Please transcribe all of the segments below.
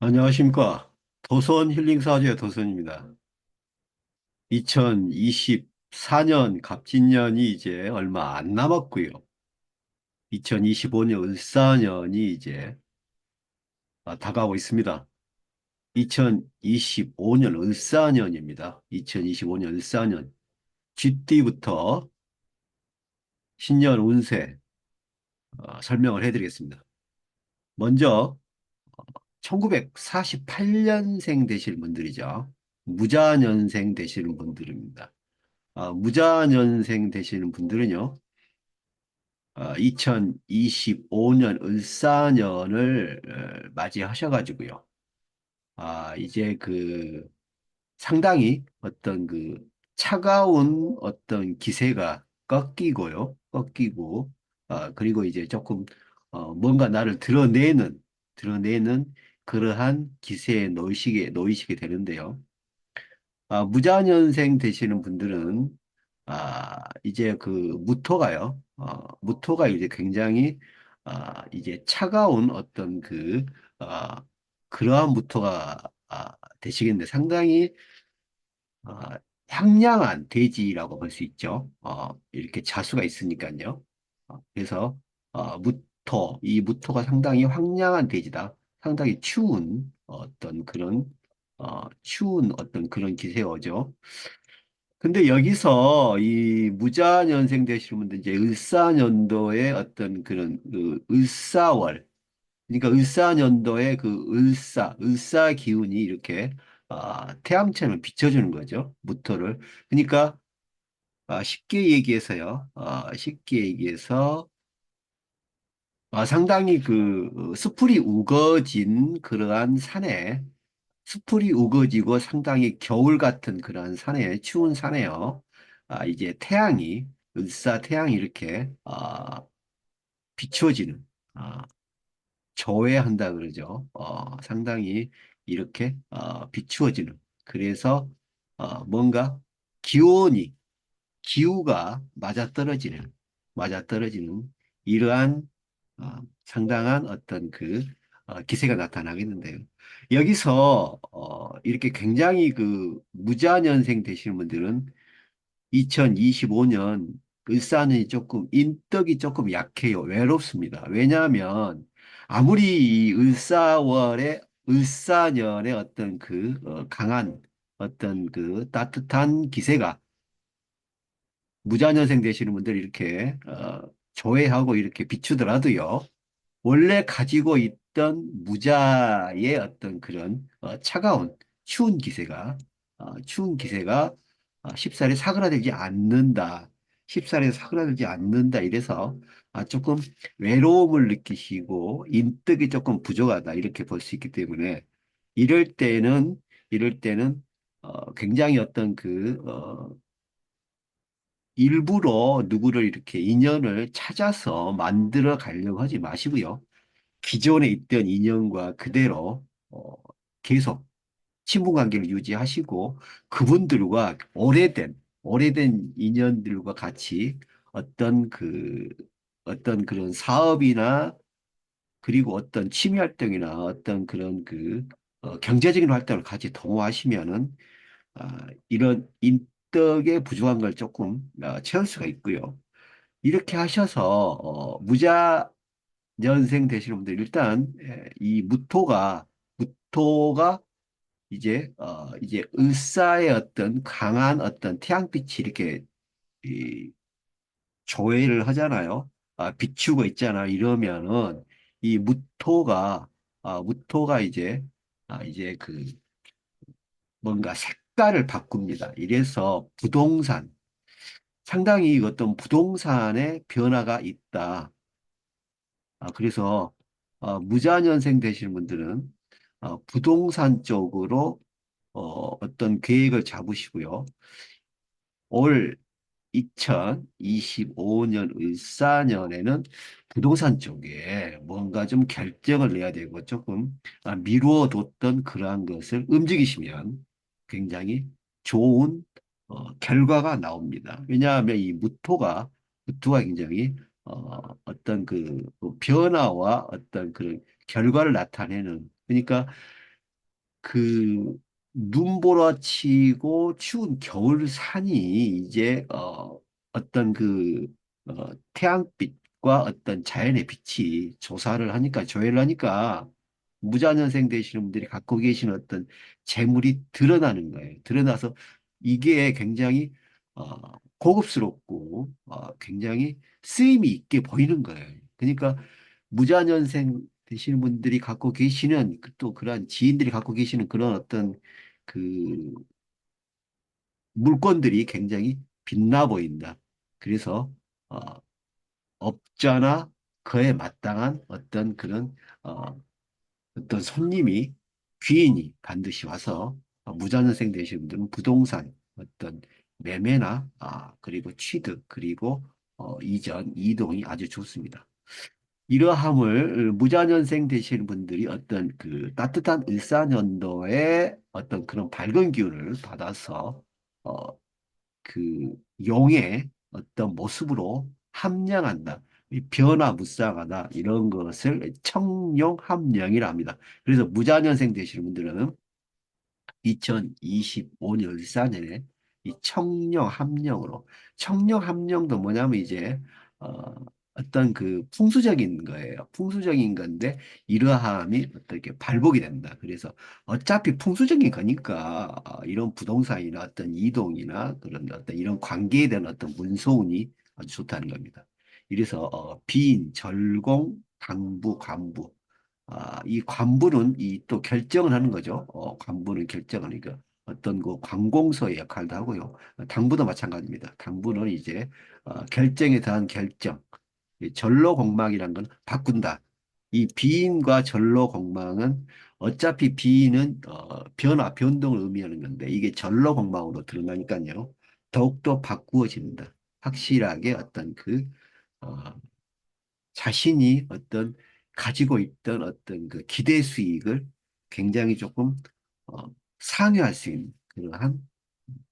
안녕하십니까. 도선 힐링사주의 도선입니다. 2024년 갑진년이 이제 얼마 안 남았고요. 2025년 을사년이 이제 다가오고 있습니다. 2025년 을사년입니다. 2025년 을사년. 쥐띠부터 신년 운세 설명을 해드리겠습니다. 먼저 1948년생 되실 분들이죠. 무자년생 되시는 분들입니다. 무자년생 되시는 분들은요, 2025년 을사년을 맞이하셔가지고요. 이제 상당히 어떤 차가운 어떤 기세가 꺾이고요. 꺾이고, 그리고 이제 조금, 뭔가 나를 드러내는 그러한 기세에 놓이시게 되는데요. 무자년생 되시는 분들은 이제 무토가요. 무토가 이제 굉장히 이제 차가운 어떤 그러한 무토가 되시겠는데 상당히 향량한 대지라고 볼 수 있죠. 이렇게 자수가 있으니까요. 그래서 이 무토가 상당히 황량한 대지다. 상당히 추운 어떤 그런 기세어죠. 근데 여기서 이 무자년생 되시는 분들 이제 을사년도의 어떤 을사월, 그러니까 을사년도의 을사 기운이 이렇게 태양처럼 비춰주는 거죠. 무토를. 그러니까 쉽게 얘기해서 상당히 숯불이 우거진 그러한 산에 숯불이 우거지고 상당히 겨울 같은 그러한 산에 추운 산에요. 이제 을사 태양이 이렇게 비추어지는 조회한다 그러죠. 상당히 이렇게 비추어지는. 그래서 뭔가 기온이 기후가 맞아떨어지는 이러한 상당한 어떤 기세가 나타나겠는데요. 여기서 이렇게 굉장히 무자년생 되시는 분들은 2025년 을사년이 조금 인덕이 조금 약해요. 외롭습니다. 왜냐하면 아무리 이 을사년의 어떤 강한 어떤 따뜻한 기세가 무자년생 되시는 분들 이렇게 조회하고 이렇게 비추더라도요. 원래 가지고 있던 무자의 어떤 그런 추운 기세가 쉽사리 사그라들지 않는다. 쉽사리 사그라들지 않는다. 이래서 조금 외로움을 느끼시고 인덕이 조금 부족하다. 이렇게 볼 수 있기 때문에 이럴 때는 이럴 때는 굉장히 어떤 일부러 누구를 이렇게 인연을 찾아서 만들어 가려고 하지 마시고요. 기존에 있던 인연과 그대로 계속 친분 관계를 유지하시고 그분들과 오래된 인연들과 같이 어떤 어떤 그런 사업이나 그리고 어떤 취미 활동이나 어떤 그런 경제적인 활동을 같이 동호하시면은 이런 인덕의 부족한 걸 조금 채울 수가 있고요. 이렇게 하셔서 무자년생 되시는 분들 일단 이 무토가 이제 을사의 어떤 강한 어떤 태양빛이 이렇게 이 조회를 하잖아요. 비추고 있잖아. 이러면은 이 무토가 이제 뭔가 색깔을 바꿉니다. 이래서 상당히 어떤 부동산에 변화가 있다. 그래서 무자년생 되시는 분들은 부동산 쪽으로 어떤 계획을 잡으시고요. 올 2025년 을사년에는 부동산 쪽에 뭔가 좀 결정을 내야 되고 조금 미루어 뒀던 그러한 것을 움직이시면 굉장히 좋은 결과가 나옵니다. 왜냐하면 이 무토가 굉장히 어떤 변화와 어떤 그런 결과를 나타내는 그러니까 그 눈보라치고 추운 겨울 산이 이제 어떤 태양빛과 어떤 자연의 빛이 조사를 하니까 조회를 하니까 무자년생 되시는 분들이 갖고 계신 어떤 재물이 드러나는 거예요. 드러나서 이게 굉장히 고급스럽고 굉장히 쓰임이 있게 보이는 거예요. 그러니까 무자년생 되시는 분들이 갖고 계시는 또 그러한 지인들이 갖고 계시는 그런 어떤 그 물건들이 굉장히 빛나 보인다. 그래서 어, 업자나 그에 마땅한 어떤 그런 어떤 손님이 귀인이 반드시 와서 무자년생 되시는 분들은 부동산 어떤 매매나 그리고 취득 그리고 이전 이동이 아주 좋습니다. 이러함을 무자년생 되시는 분들이 어떤 그 따뜻한 일사년도의 어떤 그런 밝은 기운을 받아서 어, 그 용의 어떤 모습으로 함량한다. 이 변화무쌍하다. 이런 것을 청룡함량이라 합니다. 그래서 무자년생 되시는 분들은 2025년 을사년에 이 청령 함령으로 청령 함령도 뭐냐면 이제 어, 어떤 그 풍수적인 거예요. 풍수적인 건데 이러함이 어떻게 발복이 된다. 그래서 어차피 풍수적인 거니까 이런 부동산이나 어떤 이동이나 그런 어떤 이런 관계에 대한 어떤 문서운이 아주 좋다는 겁니다. 이래서 빈, 절공, 당부, 관부 이 관부는 이 또 결정을 하는 거죠. 관부는 결정하니까 어떤 그 관공서의 역할도 하고요. 당부도 마찬가지입니다. 당부는 이제 결정에 대한 결정. 이 전로공망이란 건 바꾼다. 이 비인과 전로공망은 어차피 비인은 변화, 변동을 의미하는 건데 이게 전로공망으로 드러나니까요. 더욱더 바꾸어진다. 확실하게 어떤 어, 자신이 어떤 가지고 있던 어떤 그 기대 수익을 굉장히 조금 어, 상회할 수 있는 그러한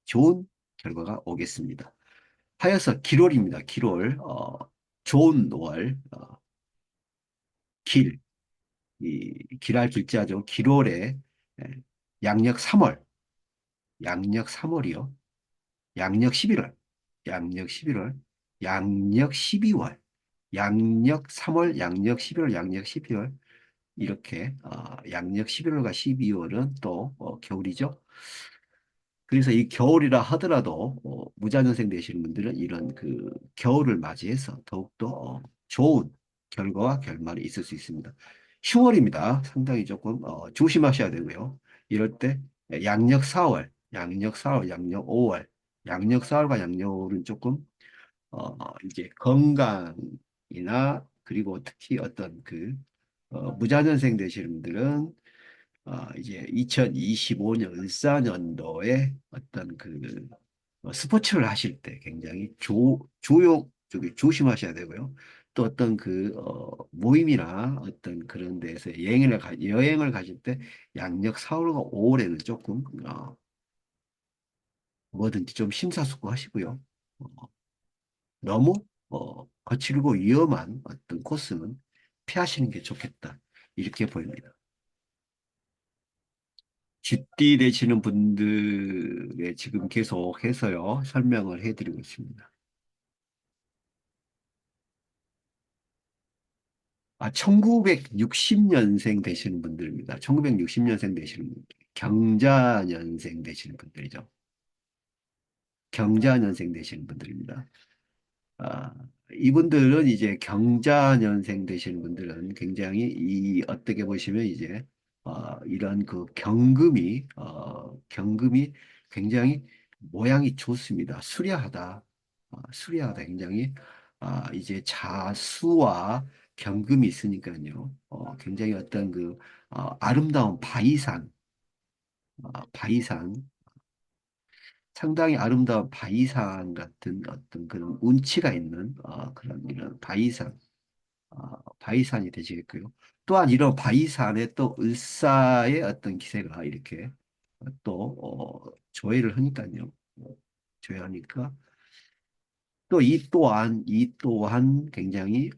좋은 결과가 오겠습니다. 하여서 기롤입니다. 기롤 좋은 월 길, 이 길할 길자죠. 기롤에 예, 양력 3월, 양력 3월이요. 양력 11월, 양력 11월, 양력 12월, 양력 3월, 양력 11월, 양력 12월 이렇게 양력 11월과 12월은 또 겨울이죠. 그래서 이 겨울이라 하더라도 무자년생 되시는 분들은 이런 그 겨울을 맞이해서 더욱더 좋은 결과와 결말이 있을 수 있습니다. 흉월입니다. 상당히 조금 조심하셔야 되고요. 이럴 때 양력 4월, 양력 4월, 양력 5월, 양력 4월과 양력 5월은 조금 이제 건강이나 그리고 특히 어떤 무자년생 되시는 분들은 이제 2025년 을사년도에 어떤 스포츠를 하실 때 굉장히 조용 저기 조심하셔야 되고요. 또 어떤 모임이나 어떤 그런 데서 여행을 가실 때 양력 4월과 5월에는 조금 뭐든지 좀 심사숙고하시고요. 어, 너무 거칠고 위험한 어떤 코스는 피하시는 게 좋겠다. 이렇게 보입니다. 쥐띠 되시는 분들의 지금 계속 해서요. 설명을 해드리고 있습니다. 1960년생 되시는 분들입니다. 1960년생 되시는 분들. 경자년생 되시는 분들이죠. 경자년생 되시는 분들입니다. 아, 이분들은 이제 경자년생 되시는 분들은 굉장히 어떻게 보시면 이제 이런 경금이 굉장히 모양이 좋습니다. 수려하다. 수려하다. 굉장히 이제 자수와 경금이 있으니까요. 굉장히 어떤 아름다운 바이산 상당히 아름다운 바이산 같은 어떤 그런 운치가 있는 그런 이런 바이산이 되시겠고요. 또한 이런 바이산에 또 을사의 어떤 기세가 이렇게 또 조회를 하니까요. 조회하니까 또 이 또한 굉장히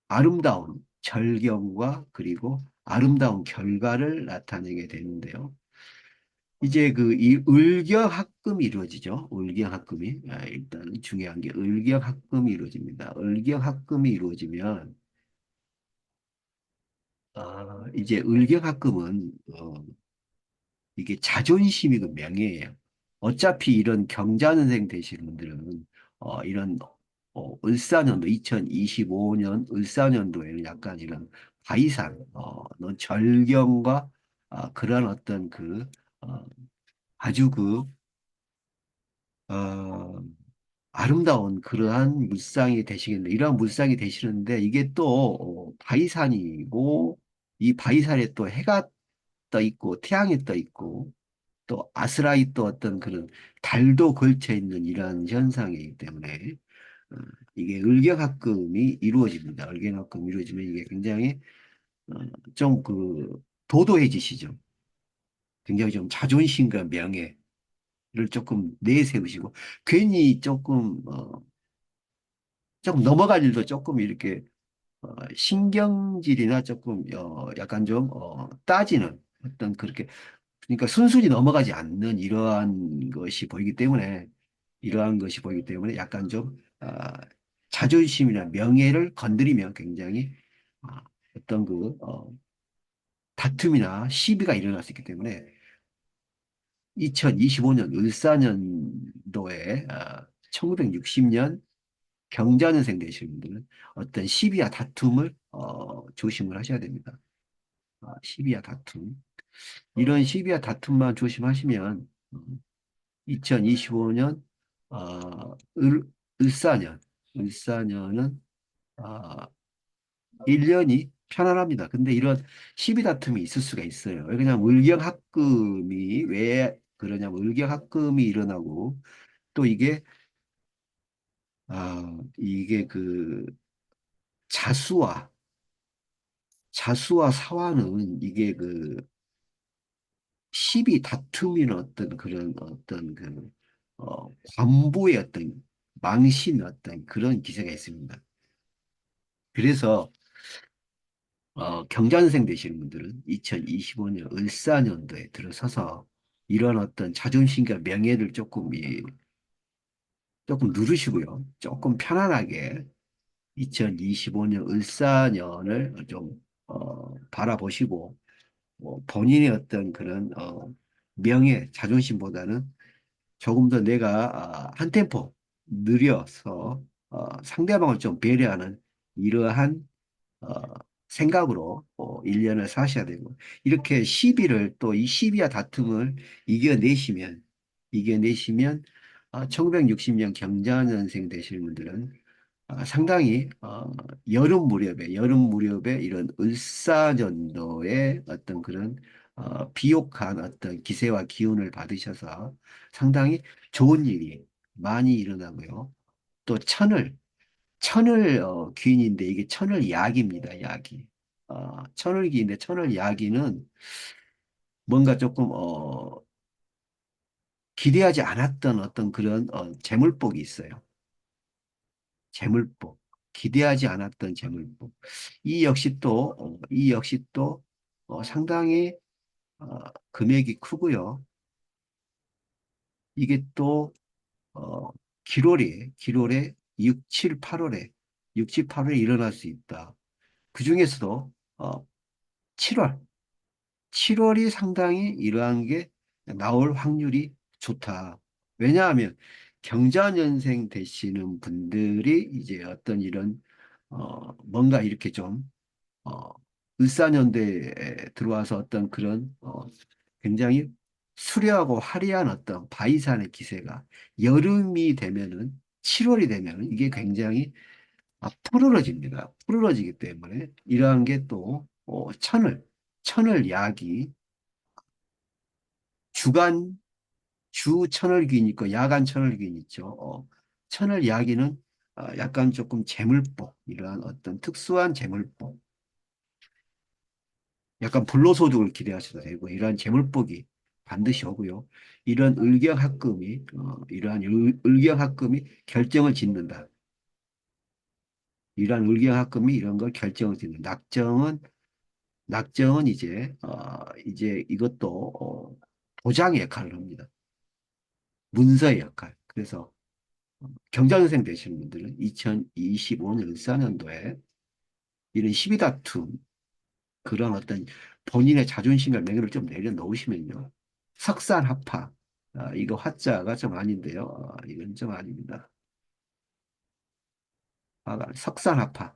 아름다운 절경과 그리고 아름다운 결과를 나타내게 되는데요. 이제 그 이 을경합금이 이루어지죠. 을경합금이 일단 중요한 게 을경합금이 이루어집니다. 을경합금이 이루어지면 이제 을경합금은 이게 자존심이고 명예예요. 어차피 이런 경자년생 되시는 분들은 이런 을사년도 2025년 을사년도에는 약간 이런 바이산, 넌 절경과 그런 어떤 어, 아주 어, 아름다운 그러한 물상이 되시겠네. 이러한 물상이 되시는데 이게 또 바이산이고 이 바이산에 또 해가 떠 있고 태양이 떠 있고 또 아스라이 또 어떤 그런 달도 걸쳐 있는 이러한 현상이기 때문에 어, 이게 을경합금이 이루어집니다. 을경합금이 이루어지면 이게 굉장히 어, 좀그 도도해지시죠. 굉장히 좀 자존심과 명예를 조금 내세우시고 괜히 조금 넘어갈 일도 조금 이렇게 신경질이나 조금 약간 좀 따지는 어떤 그렇게 그러니까 순순히 넘어가지 않는 이러한 것이 보이기 때문에 약간 좀 자존심이나 명예를 건드리면 굉장히 어떤 다툼이나 시비가 일어날 수 있기 때문에 2025년 을사년도에 1960년 경자년생 되시는 분들은 어떤 시비와 다툼을 조심을 하셔야 됩니다. 시비와 다툼. 이런 시비와 다툼만 조심하시면 2025년 을사년, 을사년은 아, 1년이 편안합니다. 근데 이런 시비 다툼이 있을 수가 있어요. 그냥 을경합금이 왜 그러냐면 을경합금이 일어나고 또 이게 자수와 사화는 이게 시비 다툼이나 어떤 그런 관부의 어떤 망신 어떤 그런 기세가 있습니다. 그래서 경자년생 되시는 분들은 2025년 을사년도에 들어서서 이런 어떤 자존심과 명예를 조금 누르시고요. 조금 편안하게 2025년 을사년을 좀 바라보시고 본인의 어떤 그런 명예, 자존심보다는 조금 더 내가 한 템포 느려서 상대방을 좀 배려하는 이러한 어, 생각으로 1년을 사셔야 되고 이렇게 시비를 또 이 시비와 다툼을 이겨내시면 1960년 경자년생 되시는 분들은 상당히 여름 무렵에 이런 을사년도의 어떤 그런 비옥한 어떤 기세와 기운을 받으셔서 상당히 좋은 일이 많이 일어나고요. 또 천을 귀인인데 이게 천을 야기입니다. 야기. 천을 귀인데 천을 야기는 뭔가 조금 기대하지 않았던 어떤 그런 재물복이 있어요. 재물복. 기대하지 않았던 재물복. 이 역시 또 상당히 금액이 크고요. 이게 또 기롤에 6, 7, 8월에 6, 7, 8월에 일어날 수 있다. 그 중에서도 7월 7월이 상당히 이러한 게 나올 확률이 좋다. 왜냐하면 경자년생 되시는 분들이 이제 어떤 이런 뭔가 이렇게 좀 어, 을사년대에 들어와서 어떤 그런 굉장히 수려하고 화려한 어떤 바이산의 기세가 여름이 되면은 7월이 되면은 이게 굉장히 푸르러집니다. 푸르러지기 때문에 이러한 게 또 천을 야기 주간 주 천을기인 있고 야간 천을기인 있죠. 천을 야기는 약간 조금 재물복 이러한 어떤 특수한 재물복 약간 불로소득을 기대하셔도 되고 이러한 재물복이 반드시 오고요. 이러한 을경합금이 결정을 짓는다. 이러한 을경합금이 이런 걸 결정을 짓는 낙정은 낙정은 이제 이것도 도장의 역할을 합니다. 문서의 역할. 그래서 경자년생 되시는 분들은 2025년 을사년도에 이런 시비 다툼, 그런 어떤 본인의 자존심과 명예를 좀 내려놓으시면요. 석산합파, 이거 화자가 좀 아닌데요. 이건 좀 아닙니다. 석산합파.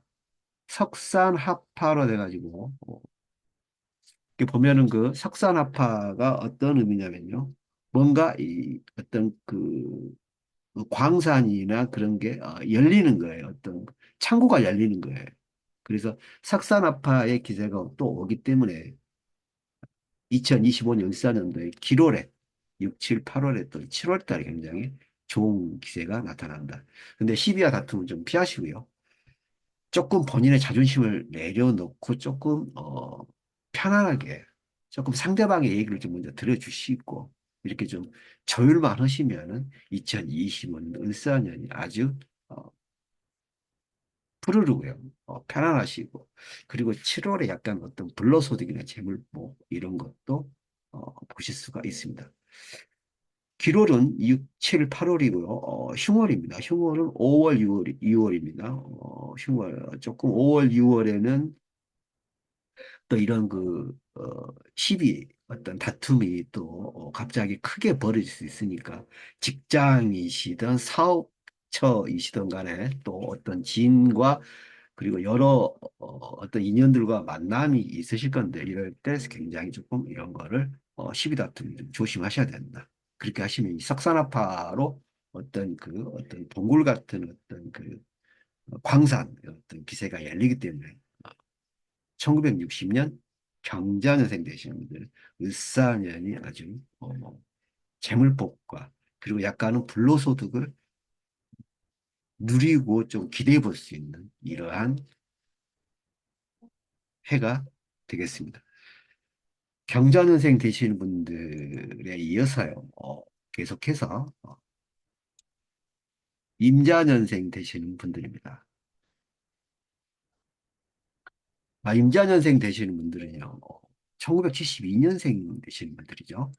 석산합파로 돼가지고, 이렇게 보면은 그 석산합파가 어떤 의미냐면요. 뭔가 이 어떤 그 광산이나 그런 게 열리는 거예요. 어떤 창구가 열리는 거예요. 그래서 석산아파의 기세가 또 오기 때문에 2025년 을사년도에 7월에 6, 7, 8월에 또 7월 달에 굉장히 좋은 기세가 나타난다. 근데 시비와 다툼은 좀 피하시고요. 조금 본인의 자존심을 내려놓고 조금 편안하게 조금 상대방의 얘기를 좀 먼저 들어주시고 이렇게 좀 조율만 하시면은 2025년 을사년이 아주 어, 푸르르고요. 편안하시고 그리고 7월에 약간 어떤 불로소득이나 재물복 이런 것도 보실 수가 있습니다. 기롤은 6, 7, 8월이고요. 흉월입니다. 흉월은 5월, 6월입니다. 흉월 조금 5월, 6월에는 또 이런 시비, 어떤 다툼이 또 갑자기 크게 벌어질 수 있으니까 직장이시든 사업처이시든 간에 또 어떤 지인과 그리고 여러 어떤 인연들과 만남이 있으실 건데 이럴 때 굉장히 조금 이런 거를 시비 다툼 좀 조심하셔야 된다. 그렇게 하시면 이 석산화파로 어떤 동굴 같은 어떤 광산 어떤 기세가 열리기 때문에 1960년 경자년생 되시는 분들 을사년이 아주 재물복과 그리고 약간은 불로소득을 누리고 좀 기대해 볼 수 있는 이러한 해가 되겠습니다. 경자년생 되시는 분들에 이어서요, 계속해서 임자년생 되시는 분들입니다. 임자년생 되시는 분들은요, 1972년생 되시는 분들이죠.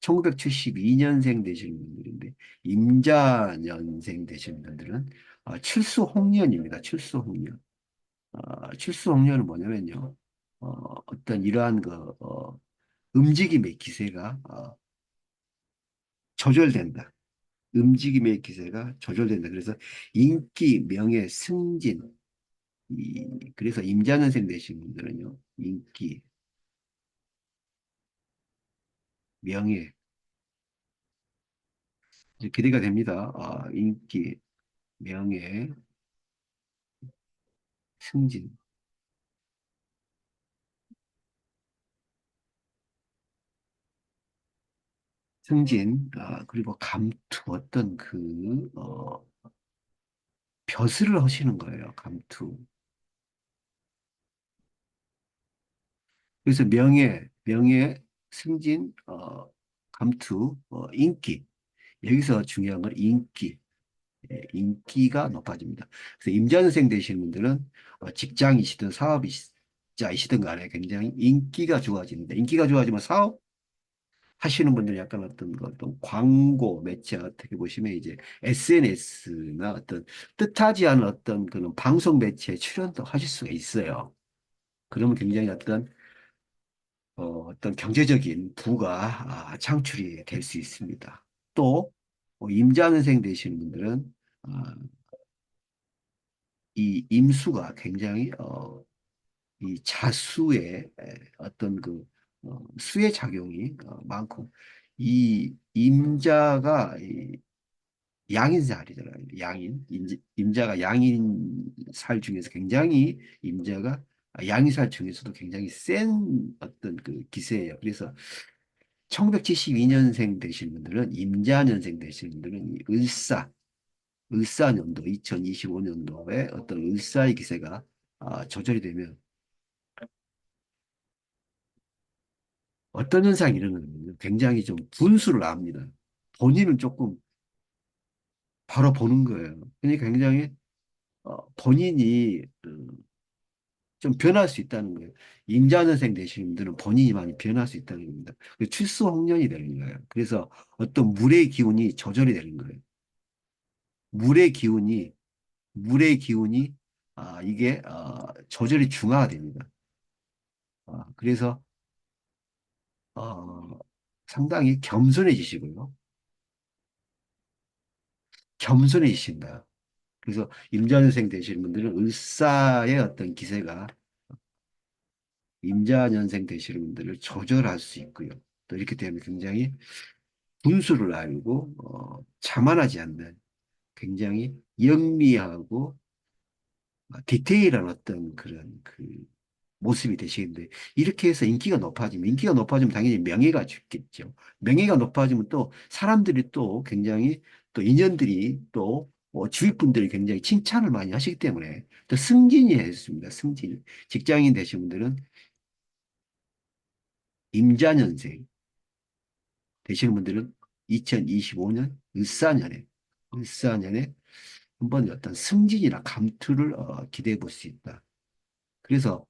1972년생 되시는 분들인데, 임자년생 되시는 분들은 출수홍년입니다. 출수홍년. 출수홍년은 뭐냐면요, 어떤 이러한 움직임의 기세가 조절된다. 움직임의 기세가 조절된다. 그래서 인기, 명예, 승진, 그래서 임자년생 되신 분들은요, 인기, 명예, 이제 기대가 됩니다. 인기, 명예, 승진, 그리고 감투, 벼슬을 하시는 거예요, 감투. 그래서 명예, 승진, 감투, 인기. 여기서 중요한 건 인기. 인기가 높아집니다. 그래서 임자년생 되시는 분들은 직장이시든 사업자이시든 간에 굉장히 인기가 좋아집니다. 인기가 좋아지면 사업 하시는 분들은 약간 어떤 광고 매체 어떻게 보시면 이제 SNS나 어떤 뜻하지 않은 어떤 그런 방송 매체에 출연도 하실 수가 있어요. 그러면 굉장히 어떤 경제적인 부가 창출이 될 수 있습니다. 또 임자년생 되시는 분들은 아, 이 임수가 굉장히 이 자수의 어떤 수의 작용이 많고 이 임자가 양인살이잖아요. 임자가 양인살 중에서 굉장히 임자가 양인살 중에서도 굉장히 센 어떤 기세예요. 그래서 1972년생 되신 분들은 임자년생 되신 분들은 이 을사년도 2025년도에 어떤 을사의 기세가 조절이 되면 어떤 현상이 일어나냐면 굉장히 좀 분수를 압니다. 본인은 조금 바로 보는 거예요. 그러니까 굉장히 본인이 좀 변할 수 있다는 거예요. 임자년생 되시는 분들은 본인이 많이 변할 수 있다는 겁니다. 출수홍련이 되는 거예요. 그래서 어떤 물의 기운이 조절이 되는 거예요. 물의 기운이, 물의 기운이, 이게, 조절이 중화가 됩니다. 그래서, 어, 상당히 겸손해지시고요. 겸손해지신다. 그래서 임자년생 되시는 분들은 을사의 어떤 기세가 임자년생 되시는 분들을 조절할 수 있고요. 또 이렇게 되면 굉장히 분수를 알고 자만하지 않는 굉장히 영리하고 디테일한 어떤 그런 그 모습이 되시는데 이렇게 해서 인기가 높아지면 당연히 명예가 죽겠죠. 명예가 높아지면 또 사람들이 또 굉장히 또 인연들이 또 주위 분들이 굉장히 칭찬을 많이 하시기 때문에 또 승진이 했습니다. 승진. 직장인 되신 분들은 임자년생 되시는 분들은 2025년 을사년에 한번 어떤 승진이나 감투를 기대해 볼 수 있다. 그래서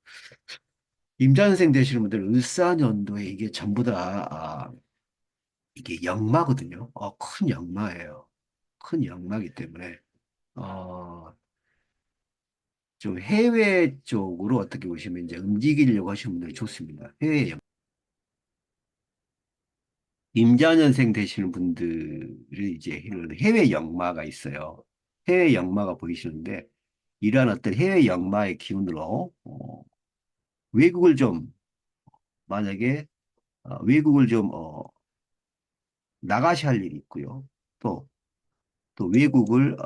임자년생 되시는 분들 을사년도에 이게 전부 다 이게 역마거든요. 큰 역마예요. 큰 역마이기 때문에 어, 좀 해외 쪽으로 어떻게 보시면 이제 움직이려고 하시는 분들이 좋습니다. 해외 임자년생 되시는 분들이 이제 해외 역마가 있어요. 해외 역마가 보이시는데 이러한 어떤 해외 역마의 기운으로 외국을 좀 만약에 외국을 좀 나가셔야 할 일이 있고요. 또, 또 외국을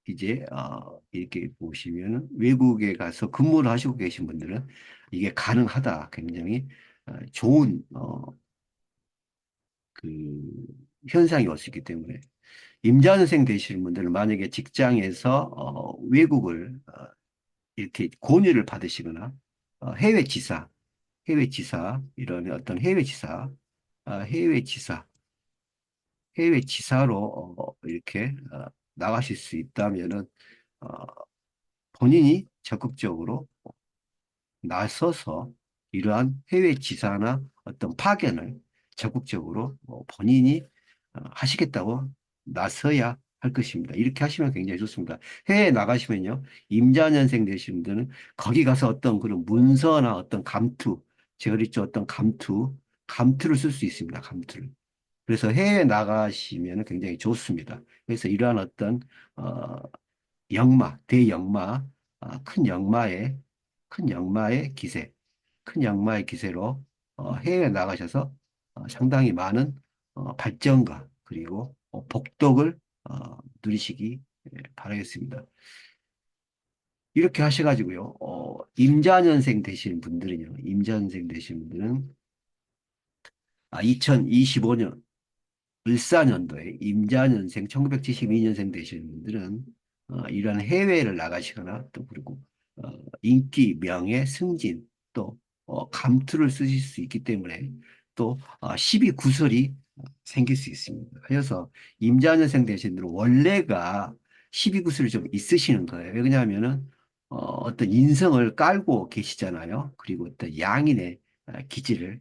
이제 이렇게 보시면은 외국에 가서 근무를 하시고 계신 분들은 이게 가능하다. 굉장히 좋은 그 현상이 올 수 있기 때문에 임자년생 되시는 분들은 만약에 직장에서 외국을 이렇게 권유를 받으시거나 해외 지사, 해외 지사 이런 어떤 해외 지사, 해외 지사, 해외 지사로 이렇게 나가실 수 있다면은 어, 본인이 적극적으로 나서서 이러한 해외 지사나 어떤 파견을 적극적으로 본인이 하시겠다고 나서야 할 것입니다. 이렇게 하시면 굉장히 좋습니다. 해외에 나가시면요, 임자년생 되시는 분들은 거기 가서 어떤 그런 문서나 어떤 감투, 제가 그랬죠, 어떤 감투를 쓸 수 있습니다. 감투를. 그래서 해외에 나가시면 굉장히 좋습니다. 그래서 이러한 어떤 어, 대역마, 큰 역마의 기세, 큰 역마의 기세로 해외에 나가셔서 상당히 많은 발전과 그리고 복덕을 누리시기 바라겠습니다. 이렇게 하셔가지고요, 임자년생 되신 분들은요, 임자년생 되신 분들은 2025년 을사년도에 임자년생 1972년생 되시는 분들은 이러한 해외를 나가시거나 또 그리고 인기, 명예, 승진 또 감투를 쓰실 수 있기 때문에 또 시비구설이 생길 수 있습니다. 그래서 임자년생 되신 분들은 원래가 시비구설이 좀 있으시는 거예요. 왜냐하면은 어떤 인성을 깔고 계시잖아요. 그리고 어떤 양인의 기질을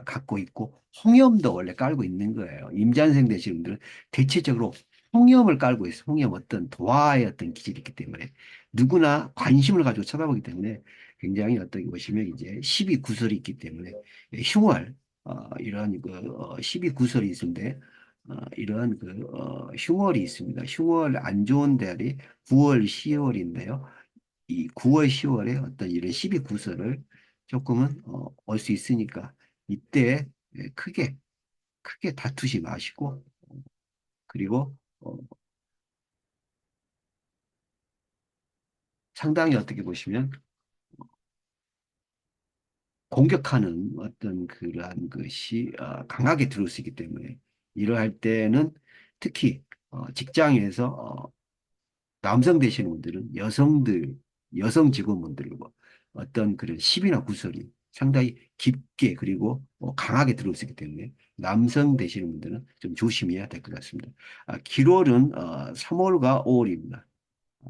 갖고 있고 홍염도 원래 깔고 있는 거예요. 임자년생 되시는 분들은 대체적으로 홍염을 깔고 있어요. 홍염 어떤 도화의 어떤 기질이 있기 때문에 누구나 관심을 가지고 쳐다보기 때문에 굉장히 어떻게 보시면 이제 시비구설이 있기 때문에 흉월 이런 그 시비구설이 있는데 이러한 그 흉월이 있습니다. 흉월 안 좋은 달이 9월, 10월인데요. 이 9월, 10월에 어떤 이런 시비구설을 조금은 올 수 있으니까 이때 크게 다투지 마시고 그리고 상당히 어떻게 보시면 공격하는 어떤 그러한 것이 강하게 들어올 수 있기 때문에 이러할 때는 특히 직장에서 남성 되시는 분들은 여성 직원분들과 어떤 그런 시비나 구설이 상당히 깊게 그리고 강하게 들어올 수 있기 때문에 남성 되시는 분들은 좀 조심해야 될 것 같습니다. 기롤은 3월과 5월입니다.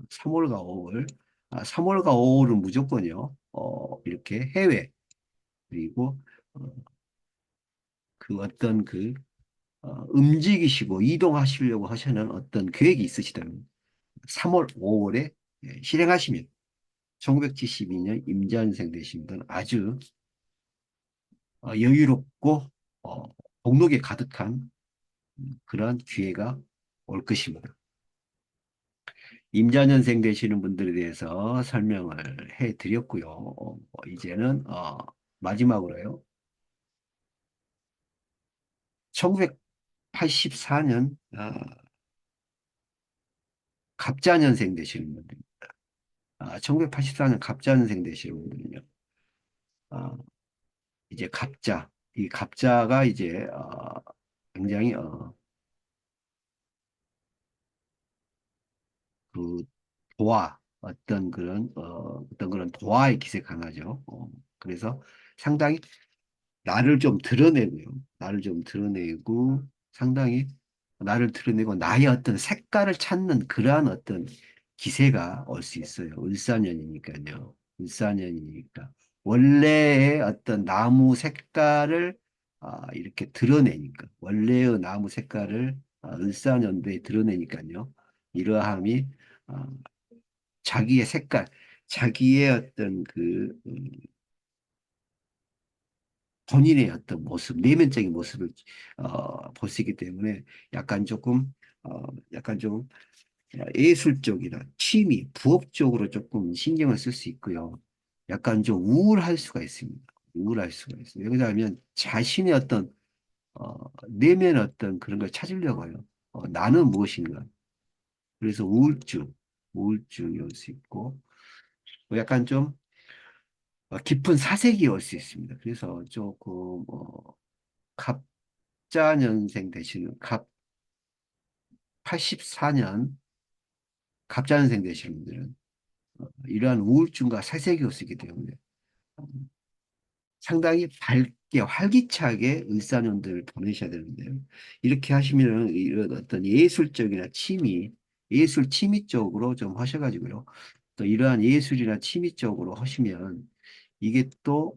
3월과 5월. 3월과 5월은 무조건요. 이렇게 해외, 그리고 어, 그 어떤 움직이시고 이동하시려고 하시는 어떤 계획이 있으시다면 3월, 5월에 실행하시면 1972년 임자년생 되신 분은 아주 여유롭고 어, 복록에 가득한 그러한 기회가 올 것입니다. 임자년생 되시는 분들에 대해서 설명을 해드렸고요. 이제는 마지막으로요. 1984년 갑자년생 되시는 분들, 1984년 갑자년생 되시는 분들은요. 아, 이제 이 갑자가 이제 굉장히 그 어떤 그런 도화의 기세 강하죠. 그래서 상당히 나를 좀 드러내고요. 나를 좀 드러내고 상당히 나를 드러내고 나의 어떤 색깔을 찾는 그러한 어떤 기세가 올 수 있어요. 을사년이니까요. 을사년이니까 원래의 어떤 나무 색깔을 이렇게 드러내니까 원래의 나무 색깔을 을사년도에 드러내니까요. 이러함이 아, 자기의 색깔, 자기의 어떤 본인의 어떤 모습, 내면적인 모습을 볼 수 있기 때문에 약간 조금 약간 좀 예술 쪽이나 취미, 부업 쪽으로 조금 신경을 쓸 수 있고요. 약간 좀 우울할 수가 있습니다. 우울할 수가 있어요. 왜냐하면 자신의 어떤 내면 어떤 그런 걸 찾으려고 해요. 나는 무엇인가. 그래서 우울증이 올 수 있고 약간 좀 깊은 사색이 올 수 있습니다. 그래서 조금 갑자년생 되시는 84년 갑자년생 되시는 분들은 이러한 우울증과 사색이 올 수 있기 때문에 어, 상당히 밝게 활기차게 일사년들을 보내셔야 되는데요. 이렇게 하시면 이런 어떤 예술적이나 예술 취미 쪽으로 좀 하셔가지고요. 또 이러한 예술이나 취미 쪽으로 하시면 이게 또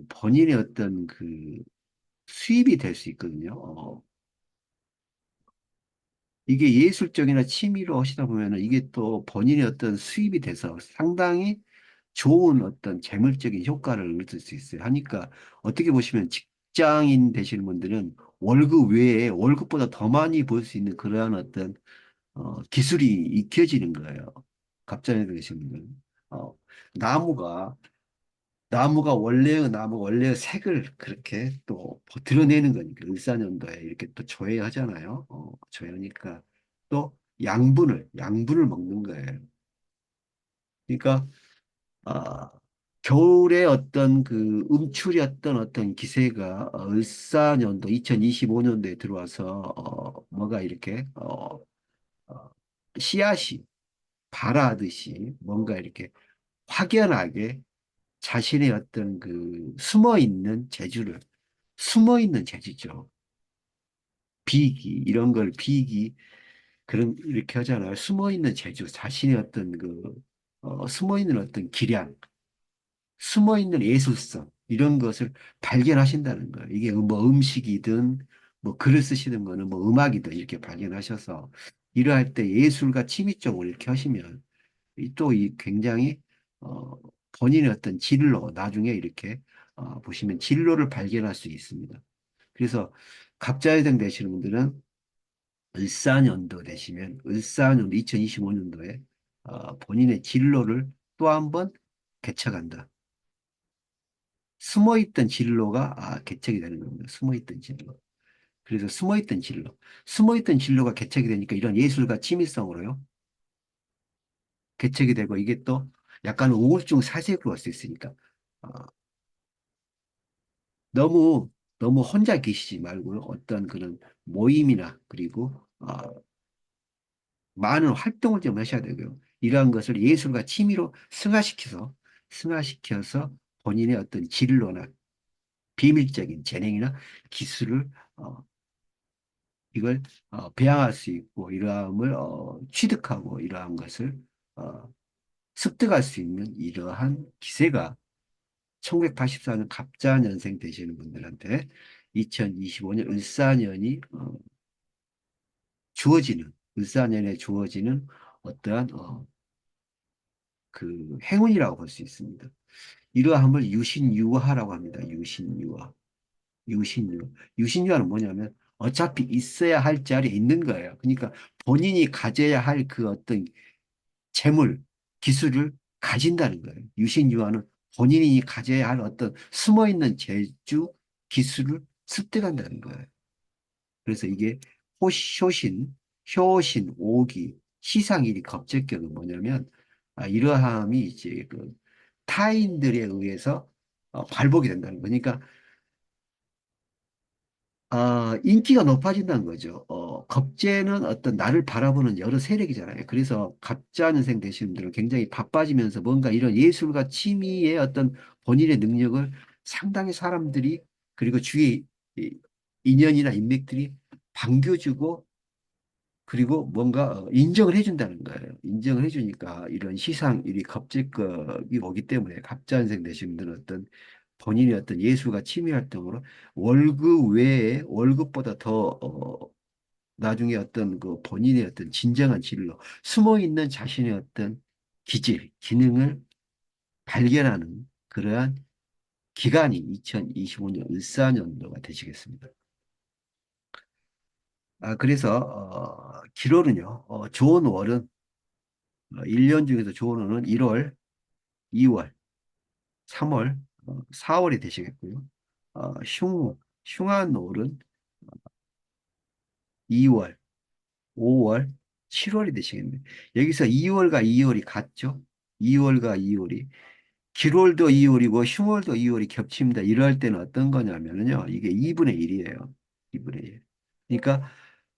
본인의 어떤 수입이 될 수 있거든요. 이게 예술적이나 취미로 하시다 보면은 이게 또 본인의 어떤 수입이 돼서 상당히 좋은 어떤 재물적인 효과를 얻을 수 있어요. 하니까 어떻게 보시면 직장인 되시는 분들은 월급 외에 월급보다 더 많이 벌 수 있는 그러한 어떤 기술이 익혀지는 거예요. 갑자기 되시는 분들은. 어, 나무가 원래의 색을 그렇게 또 드러내는 거니까 일사년도에 이렇게 또 조회하잖아요. 조회하니까 또 양분을 먹는 거예요. 그러니까 아, 겨울에 어떤 음출이었던 어떤 기세가 을사년도 2025년도에 들어와서 뭐가 이렇게 어, 씨앗이 발아하듯이 뭔가 이렇게 확연하게 자신의 어떤 숨어 있는 재주죠. 이런 걸 그런, 이렇게 하잖아요. 숨어 있는 재주, 자신의 어떤 숨어 있는 어떤 숨어 있는 예술성, 이런 것을 발견하신다는 거예요. 이게 뭐 음식이든, 뭐 글을 쓰시는 거는 뭐 음악이든 이렇게 발견하셔서, 이러할 때 예술과 취미 쪽으로 이렇게 하시면, 또 이 굉장히 어, 본인의 어떤 진로 나중에 이렇게 보시면 진로를 발견할 수 있습니다. 그래서 갑자회생 되시는 분들은 을사년도 되시면 을사년도 2025년도에 본인의 진로를 또 한번 개척한다. 숨어있던 진로가 개척이 되는 겁니다. 숨어있던 진로. 그래서 숨어있던 진로가 개척이 되니까 이런 예술과 취미성으로요. 개척이 되고 이게 또 약간 우울증 사색으로 올 수 있으니까 어, 너무 너무 혼자 계시지 말고요. 어떤 그런 모임이나 그리고 많은 활동을 좀 하셔야 되고요. 이러한 것을 예술과 취미로 승화시켜서 본인의 어떤 진로나 비밀적인 재능이나 기술을 이걸 배양할 수 있고 이러함을 취득하고 이러한 것을 어, 습득할 수 있는 이러한 기세가 1984년 갑자년생 되시는 분들한테 2025년 을사년이 주어지는 을사년에 주어지는 어떠한 그 행운이라고 볼 수 있습니다. 이러함을 유신유화라고 합니다. 유신유화. 유신유. 유신유화는 뭐냐면 어차피 있어야 할 자리에 있는 거예요. 그러니까 본인이 가져야 할 그 어떤 재물, 기술을 가진다는 거예요. 유신유화는 본인이 가져야 할 어떤 숨어있는 재주, 기술을 습득한다는 거예요. 그래서 이게 효신, 효신, 오기, 시상일이 겁제격은 뭐냐면 이러함이 이제 그 타인들에 의해서 발복이 된다는 거니까 인기가 높아진다는 거죠. 겁재는 어떤 나를 바라보는 여러 세력이잖아요. 그래서 갑자년생 되시는 분들은 굉장히 바빠지면서 뭔가 이런 예술과 취미의 어떤 본인의 능력을 상당히 사람들이 그리고 주위의 인연이나 인맥들이 반겨주고 그리고 뭔가 인정을 해준다는 거예요. 인정을 해주니까 이런 시상, 이 겁재급이 오기 때문에 갑자년생 되신 분들은 어떤 본인의 어떤 예술과 취미 활동으로 월급 외에 월급보다 더 나중에 어떤 그 본인의 어떤 진정한 진로, 숨어 있는 자신의 어떤 기질, 기능을 발견하는 그러한 기간이 2025년 을사년도가 되시겠습니다. 그래서 기로는요. 좋은 월은 1년 중에서 좋은 월은 1월, 2월, 3월, 4월이 되시겠고요. 흉한 월은 2월, 5월, 7월이 되시겠네요. 여기서 2월과 2월이 같죠? 2월과 2월이. 기월도 2월이고 흉월도 2월이 겹칩니다. 이럴 때는 어떤 거냐면요. 이게 2분의 1이에요. 2분의 1. 그러니까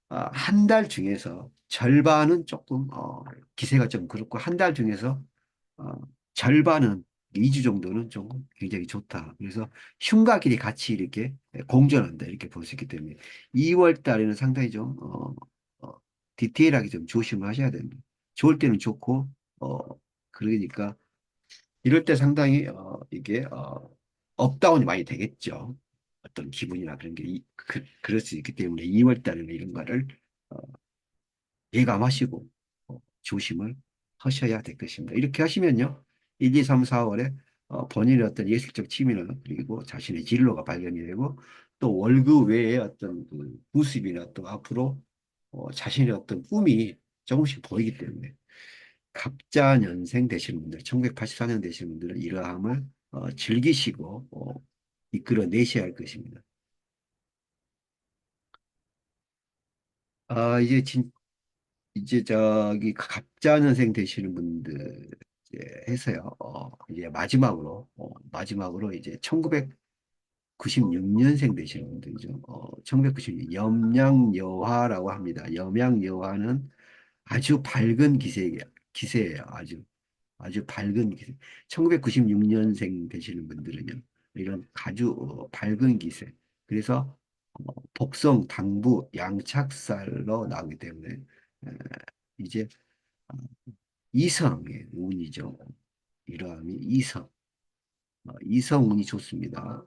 한 달 중에서 절반은 조금 기세가 좀 그렇고 한 달 중에서 어, 절반은 2주 정도는 좀 굉장히 좋다. 그래서 흉과 길이 같이 이렇게 공존한다. 이렇게 볼 수 있기 때문에 2월 달에는 상당히 좀 어, 디테일하게 좀 조심을 하셔야 됩니다. 좋을 때는 좋고 어, 그러니까 이럴 때 상당히 이게 업다운이 많이 되겠죠. 어떤 기분이나 그런 게 그럴 수 있기 때문에 2월 달에는 이런 거를 어, 예감하시고 조심을 하셔야 될 것입니다. 이렇게 하시면요. 1, 2, 3, 4월에 본인의 어떤 예술적 취미는 그리고 자신의 진로가 발견이 되고 또 월급 외에 어떤 그 부습이나 또 앞으로 자신의 어떤 꿈이 조금씩 보이기 때문에 갑자년생 되시는 분들, 1984년 되시는 분들은 이러함을 즐기시고 이끌어내셔야 할 것입니다. 이제 이제 저기 갑자년생 되시는 분들 이제 해서요. 이제 마지막으로 이제 1996년생 되시는 분들이죠. 1996년 염양여화라고 합니다. 염양여화는 아주 밝은 기세예요. 아주 밝은 기세. 1996년생 되시는 분들은요. 이런 아주 밝은 기세. 그래서 복성, 당부, 양착살로 나오기 때문에 에, 이제 어, 이성의 운이죠. 이러함이 이성. 이성 운이 좋습니다.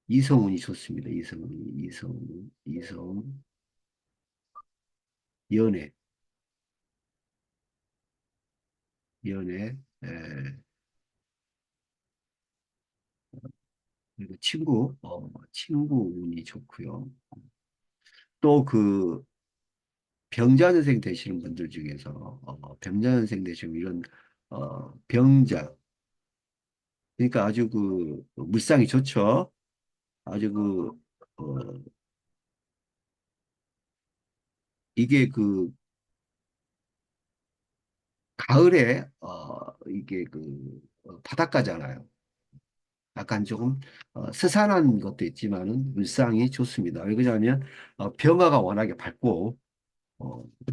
이성 운이 좋습니다. 이성 운이. 이성, 연애, 연애, 그리고 친구 운이 좋고요. 또 그 병자년생 되시는 분들 중에서 병자년생 되시면 이런 병자 그러니까 아주 그 물상이 좋죠. 아주 이게 그 가을에 이게 그 바닷가잖아요. 약간 조금 스산한 것도 있지만은 물상이 좋습니다. 왜 그러냐면 병화가 워낙에 밝고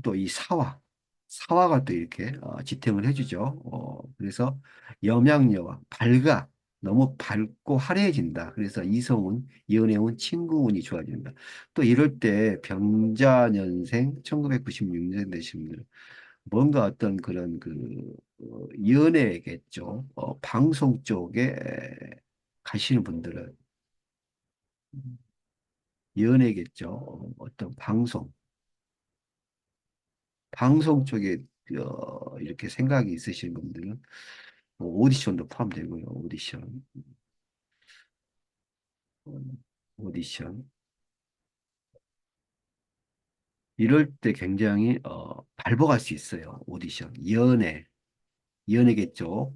또 이 사화가 또 이렇게 지탱을 해주죠. 그래서 염양여와 밝아. 너무 밝고 화려해진다. 그래서 이성운, 연애운, 친구운이 좋아진다. 또 이럴 때 병자년생 1996년 되신 분들 뭔가 어떤 그런 연예겠죠. 방송 쪽에 가시는 분들은 연예겠죠. 어떤 방송 쪽에 이렇게 생각이 있으신 분들은 뭐 오디션도 포함되고요. 어, 오디션. 이럴 때 굉장히 밟아갈 수 있어요. 오디션. 연예계 쪽,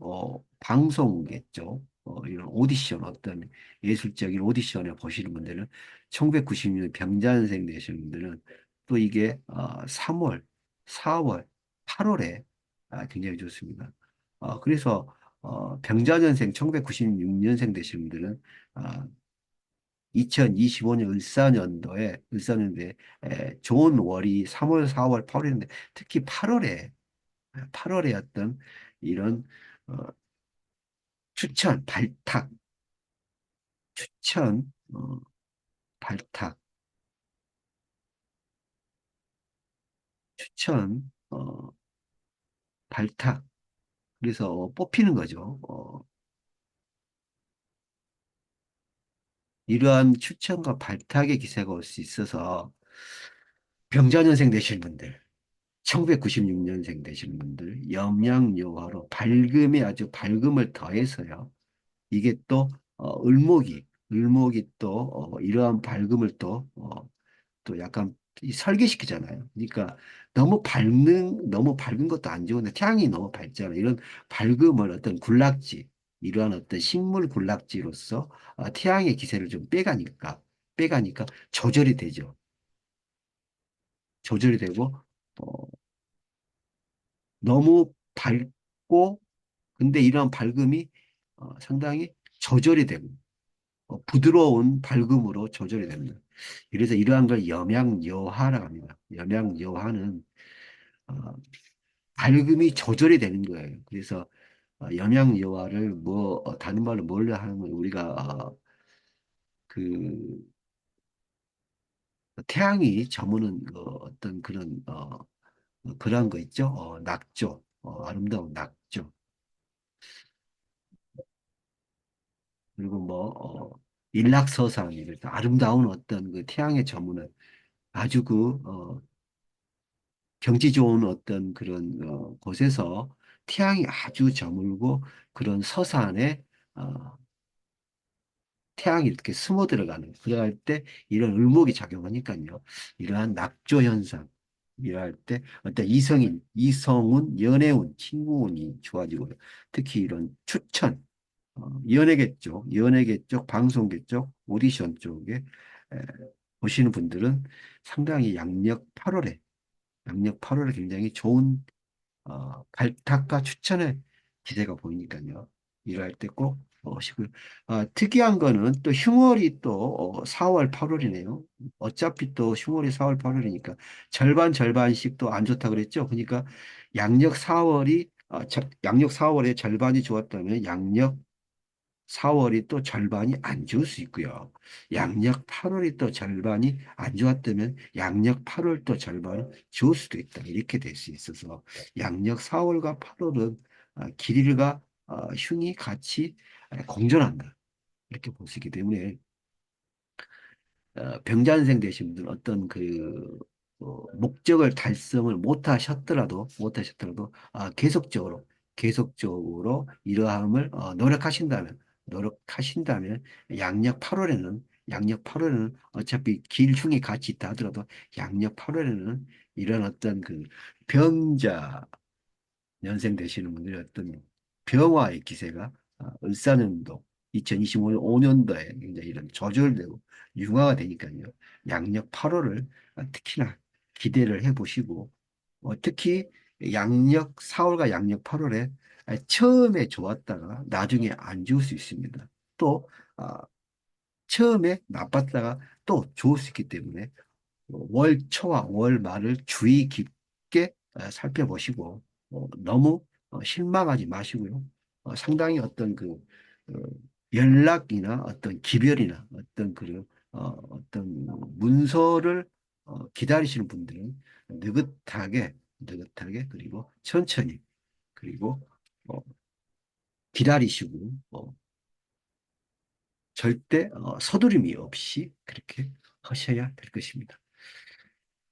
방송계 쪽, 이런 오디션, 어떤 예술적인 오디션에 보시는 분들은 1996년 병자년생 되시는 분들은 또 이게 3월, 4월, 8월에 굉장히 좋습니다. 그래서 병자년생 1996년생 되시는 분들은 아, 2025년 을사년도에 좋은 월이 3월, 4월, 8월인데 특히 8월에 어떤 이런 어, 추천, 추천, 발탁, 추천, 발탁. 그래서 뽑히는 거죠. 이러한 추천과 발탁의 기세가 올 수 있어서 병자년생 되신 분들, 1996년생 되시는 분들, 염량여화로 밝음에 아주 밝음을 더해서요. 이게 또 을목이 또 이러한 밝음을 또 약간 설계시키잖아요. 그러니까 너무 밝은 것도 안 좋은데 태양이 너무 밝잖아요. 이런 밝음을 어떤 군락지, 이러한 어떤 식물 군락지로서 태양의 기세를 좀 빼가니까 조절이 되죠. 조절이 되고 어, 너무 밝고 근데 이러한 밝음이 상당히 조절이 되고 부드러운 밝음으로 조절이 됩니다. 그래서 이러한 걸 염양여화라고 합니다. 염양여화는 어, 밝음이 조절이 되는 거예요. 그래서 염양여화를 다른 말로 뭘로 하면 우리가 그 태양이 저무는 어떤 그런 거 있죠. 낙조, 아름다운 낙조. 그리고 일락서상 이럴 때 아름다운 어떤 그 태양의 저무는 아주 경치 좋은 어떤 그런 곳에서 태양이 아주 저물고 그런 서산에 어, 태양이 이렇게 스며 들어가는 그럴 때 이런 을목이 작용하니까요. 이러한 낙조 현상 이럴 때 어떤 이성운, 연애운, 친구운이 좋아지고요. 특히 이런 추천, 연예계 쪽, 방송계 쪽, 오디션 쪽에 에, 보시는 분들은 상당히 양력 8월에 굉장히 좋은 발탁과 추천의 기세가 보이니까요. 이럴 때 꼭 오시고요. 특이한 거는 또 흉월이 또 4월, 8월이네요. 어차피 또 흉월이 4월, 8월이니까 절반 절반씩 또 안 좋다 그랬죠. 그러니까 양력 4월에 절반이 좋았다면 양력 4월이 또 절반이 안 좋을 수 있고요. 양력 8월이 또 절반이 안 좋았다면 양력 8월 또 절반이 좋을 수도 있다. 이렇게 될 수 있어서 양력 4월과 8월은 길일과 흉이 같이 공존한다. 이렇게 볼 수 있기 때문에 병자년생 되신 분들은 어떤 목적을 달성을 못하셨더라도 계속적으로 이러함을 노력하신다면 양력 8월에는 어차피 길 흉이 같이 있다 하더라도 양력 8월에는 이런 어떤 병자 연생 되시는 분들이 어떤 병화의 기세가 을사년도 2025년도에 굉장히 이런 조절되고 융화가 되니까요. 양력 8월을 특히나 기대를 해보시고 특히 양력 4월과 양력 8월에 처음에 좋았다가 나중에 안 좋을 수 있습니다. 또 아, 처음에 나빴다가 또 좋을 수 있기 때문에 월 초와 월 말을 주의 깊게 살펴보시고 너무 실망하지 마시고요. 상당히 어떤 연락이나 어떤 기별이나 어떤 어떤 문서를 기다리시는 분들은 느긋하게 그리고 천천히 그리고 어, 기다리시고 절대 서두름이 없이 그렇게 하셔야 될 것입니다.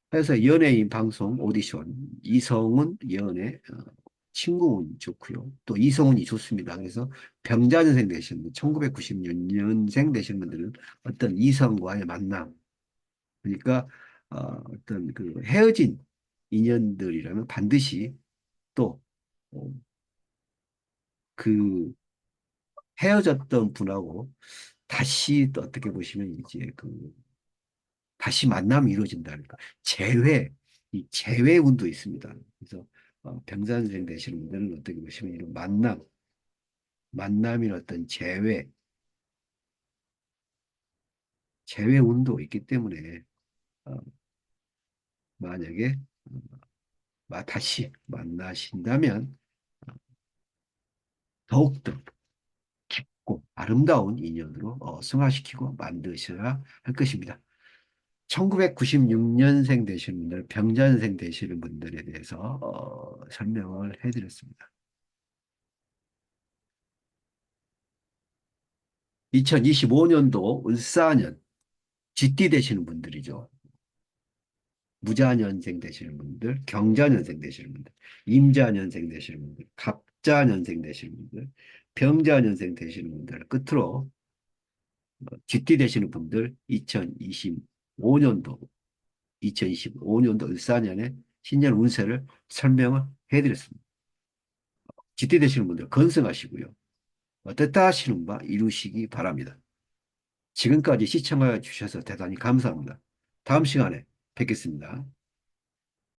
그래서 연예인 방송 오디션 이성은 연애 친구운 좋고요. 또 이성운이 좋습니다. 그래서 병자년생 되신 분, 1996년생 되신 분들은 어떤 이성과의 만남, 그러니까 어떤 그 헤어진 인연들이라면 반드시 또 어, 그 헤어졌던 분하고 다시 또 어떻게 보시면 이제 다시 만남이 이루어진다는 거. 이 재회 운도 있습니다. 그래서 병자년생 되시는 분들은 어떻게 보시면 이런 만남이 어떤 재회 운도 있기 때문에 어, 만약에 다시 만나신다면 더욱더 깊고 아름다운 인연으로 승화시키고 만드셔야 할 것입니다. 1996년생 되시는 분들, 병자년생 되시는 분들에 대해서 설명을 해드렸습니다. 2025년도 을사년, 쥐띠 되시는 분들이죠. 무자년생 되시는 분들, 경자년생 되시는 분들, 임자년생 되시는 분들, 갑자년생 되시는 분들, 병자년생 되시는 분들, 끝으로 쥐띠 되시는 분들 2025년도 을사년에 신년 운세를 설명을 해드렸습니다. 쥐띠 되시는 분들 건승하시고요. 어땠다 하시는 바 이루시기 바랍니다. 지금까지 시청해 주셔서 대단히 감사합니다. 다음 시간에 뵙겠습니다.